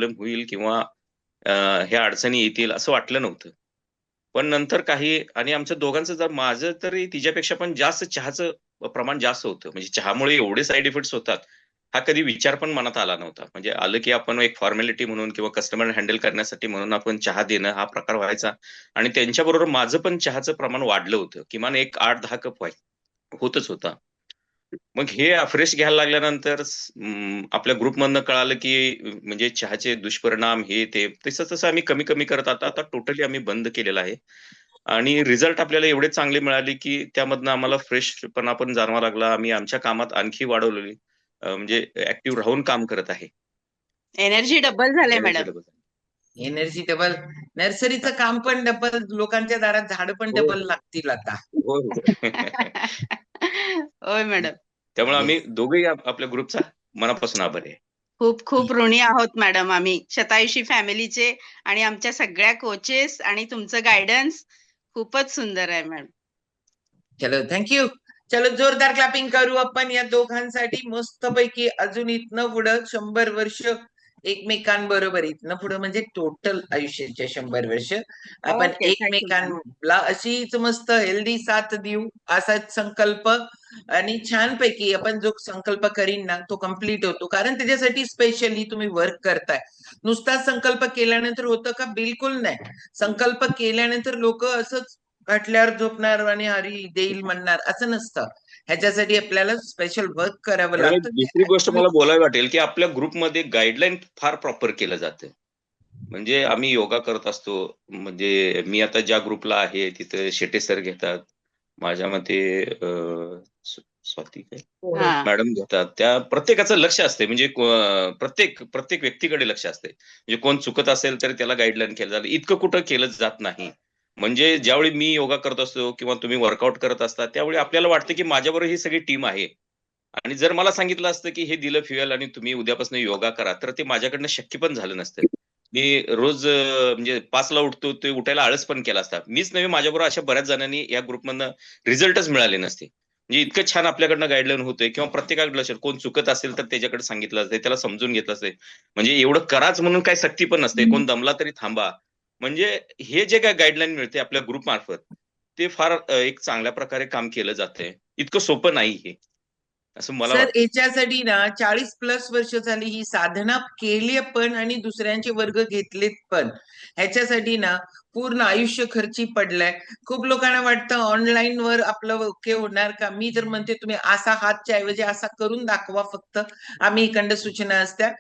Problem होईल किंवा ह्या अडचणी येतील असं वाटलं नव्हतं. पण नंतर काही आणि आमच्या दोघांचं जर माझं तरी तिच्यापेक्षा पण जास्त चहाचं प्रमाण जास्त होतं. म्हणजे चहामुळे एवढे साइड इफेक्ट्स होतात, हा कधी विचार पण मनात आला नव्हता. म्हणजे आलं की आपण एक फॉर्मॅलिटी म्हणून किंवा कस्टमर हँडल करण्यासाठी म्हणून आपण चहा देणं हा प्रकार व्हायचा आणि त्यांच्याबरोबर माझं पण चहाचं प्रमाण वाढलं होतं. किमान एक 8-10 कप होतच होता. मग हे फ्रेश घ्यायला लागल्यानंतर आपल्या ग्रुपमधनं कळालं, की म्हणजे चहाचे दुष्परिणाम हे ते. तसं-तसं आम्ही कमी-कमी करत आता टोटली आम्ही बंद केलेलं आहे. आणि रिझल्ट आपल्याला एवढे चांगले मिळाले, की त्यामधनं आम्हाला फ्रेशपणा पण जाणवायला लागला. आम्ही आमच्या कामात आणखी वाढवलेली म्हणजे ॲक्टिव्ह राहून काम करत आहे. एनर्जी डबल झाले energy madam. Double. Energy double, नर्सरीचं काम पण डबल, लोकांच्या दारात झाड पण हो, डबल हो. लागतील आता. हो, हो. होय मॅडम. त्यामुळे आम्ही येस. दोघंही आपल्या ग्रुपचा मनापासून आभारी आहे. खूप खूप ऋणी आहोत मॅडम आम्ही शतायुषी फॅमिलीचे आणि आमच्या सगळ्या कोचेस आणि तुमचं गायडन्स खूपच सुंदर आहे मॅडम. चलो थँक्यू. चलो जोरदार क्लॅपिंग करू आपण या दोघांसाठी. मस्तपैकी अजून इथनं पुढं 100 वर्ष एकमेकांबरोबर, इथनं पुढं म्हणजे टोटल आयुष्याच्या 100 वर्ष आपण ओके, थँक्यू मॅम. एकमेकांना अशीच मस्त हेल्दी साथ देऊ, असाच संकल्प. आणि छानपैकी आपण जो संकल्प करीन ना तो कम्प्लीट होतो, कारण त्याच्यासाठी स्पेशली तुम्ही वर्क करताय. नुसता संकल्प केल्यानंतर होतं का? बिलकुल नाही. संकल्प केल्यानंतर लोक असंच गाठल्यावर झोपणार आणि हरी देईल म्हणणार असं नसतं. ह्याच्यासाठी आपल्याला स्पेशल वर्क करावं आणि लागतं. दुसरी गोष्ट मला बोलावी वाटेल, की आपल्या ग्रुपमध्ये गाईडलाईन फार प्रॉपर केलं जातं. म्हणजे आम्ही योगा करत असतो. म्हणजे मी आता ज्या ग्रुपला आहे तिथे शेटे सर घेतात. माझ्या मते स्वाती काय हा. मॅडम घेतात. त्या प्रत्येकाचं लक्ष असते. म्हणजे प्रत्येक प्रत्येक व्यक्तीकडे लक्ष असते. म्हणजे कोण चुकत असेल तर त्याला गाईडलाईन केलं जातं. इतकं कुठं केलं जात नाही. म्हणजे ज्यावेळी मी योगा करत असतो किंवा तुम्ही वर्कआउट करत असता, त्यावेळी आपल्याला वाटतं, की माझ्याबरोबर ही सगळी टीम आहे. आणि जर मला सांगितलं असतं, की हे दिलं फ्युअल आणि तुम्ही उद्यापासून योगा करा, तर ते माझ्याकडनं शक्य पण झालं नसतं. मी रोज म्हणजे 5ला उठतो, ते उठायला आळस पण केला असता. मीच नव्हे माझ्याबरोबर अशा बऱ्याच जणांनी या ग्रुपमधनं रिझल्टच मिळाले नसते. म्हणजे इतकं छान आपल्याकडनं गाईडलाईन होतंय किंवा प्रत्येकाकडे लक्ष कोण चुकत असेल तर त्याच्याकडे सांगितलं असतं, त्याला समजून घेतलं असतं. म्हणजे एवढं कराच म्हणून काही सक्ती पण नसते. कोण दमला तरी थांबा. म्हणजे हे जे काही गाईडलाईन मिळते आपल्या ग्रुपमार्फत, ते फार एक चांगल्या प्रकारे काम केलं जातंय. इतकं सोपं नाही हे, असं मला सर वाटतं. याच्यासाठी ना 40+ वर्ष झाली ही साधना केली पण आणि दुसऱ्यांचे वर्ग घेतलेत पण. ह्याच्यासाठी ना पूर्ण आयुष्य खर्ची पडलंय. खूप लोकांना वाटतं ऑनलाईन वर आपलं ओके होणार का? मी तर म्हणते तुम्ही असा हातच्या ऐवजी असा करून दाखवा फक्त. आम्ही इकडं सूचना असत्या